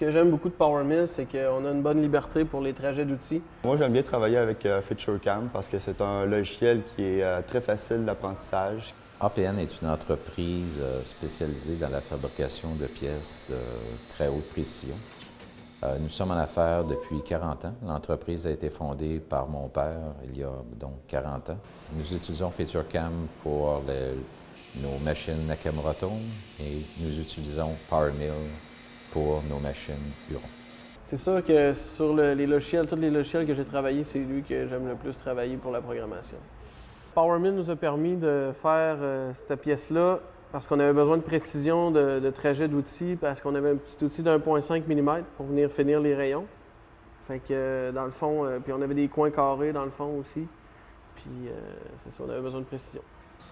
que j'aime beaucoup de PowerMill, c'est qu'on a une bonne liberté pour les trajets d'outils. Moi, j'aime bien travailler avec FeatureCam parce que c'est un logiciel qui est très facile d'apprentissage. APN est une entreprise spécialisée dans la fabrication de pièces de très haute précision. Nous sommes en affaires depuis 40 ans. L'entreprise a été fondée par mon père il y a donc 40 ans. Nous utilisons FeatureCam pour nos machines Nakamura Tone et nous utilisons PowerMill pour nos machines Huron. C'est sûr que sur les logiciels, tous les logiciels que j'ai travaillés, c'est lui que j'aime le plus travailler pour la programmation. PowerMill nous a permis de faire cette pièce-là parce qu'on avait besoin de précision de trajet d'outils, parce qu'on avait un petit outil de 1,5 mm pour venir finir les rayons. Fait que dans le fond, puis on avait des coins carrés dans le fond aussi. Puis c'est ça, on avait besoin de précision.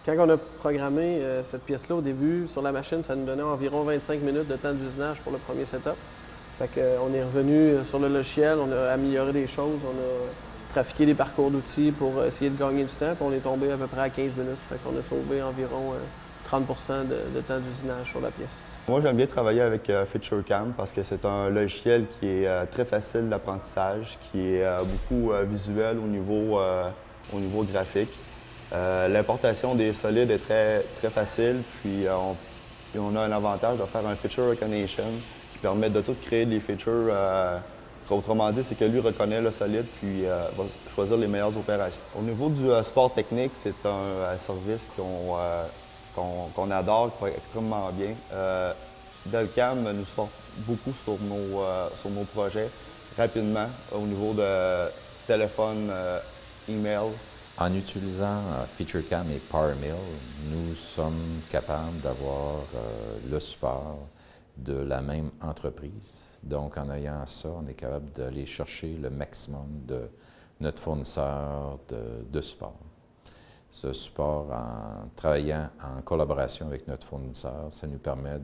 Quand on a programmé cette pièce-là au début, sur la machine, ça nous donnait environ 25 minutes de temps d'usinage pour le premier setup. Fait qu'on est revenu sur le logiciel, on a amélioré des choses, on a trafiqué des parcours d'outils pour essayer de gagner du temps, puis on est tombé à peu près à 15 minutes. Fait qu'on a sauvé environ 30 de temps d'usinage sur la pièce. Moi, j'aime bien travailler avec FeatureCam parce que c'est un logiciel qui est très facile d'apprentissage, qui est beaucoup visuel au niveau graphique. L'importation des solides est très facile, puis on a un avantage de faire un feature recognition qui permet de tout créer des features. Autrement dit, c'est que lui reconnaît le solide puis va choisir les meilleures opérations. Au niveau du support technique, c'est un service qu'on adore, qui va extrêmement bien. Delcam nous supporte beaucoup sur nos projets rapidement au niveau de téléphone, email. En utilisant FeatureCam et PowerMill, nous sommes capables d'avoir le support de la même entreprise. Donc, en ayant ça, on est capable d'aller chercher le maximum de notre fournisseur de support. Ce support, en travaillant en collaboration avec notre fournisseur, ça nous permet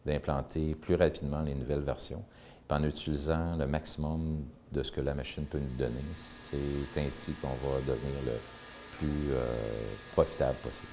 d'implanter plus rapidement les nouvelles versions. Puis en utilisant le maximum de ce que la machine peut nous donner, c'est ainsi qu'on va devenir le plus profitable possible.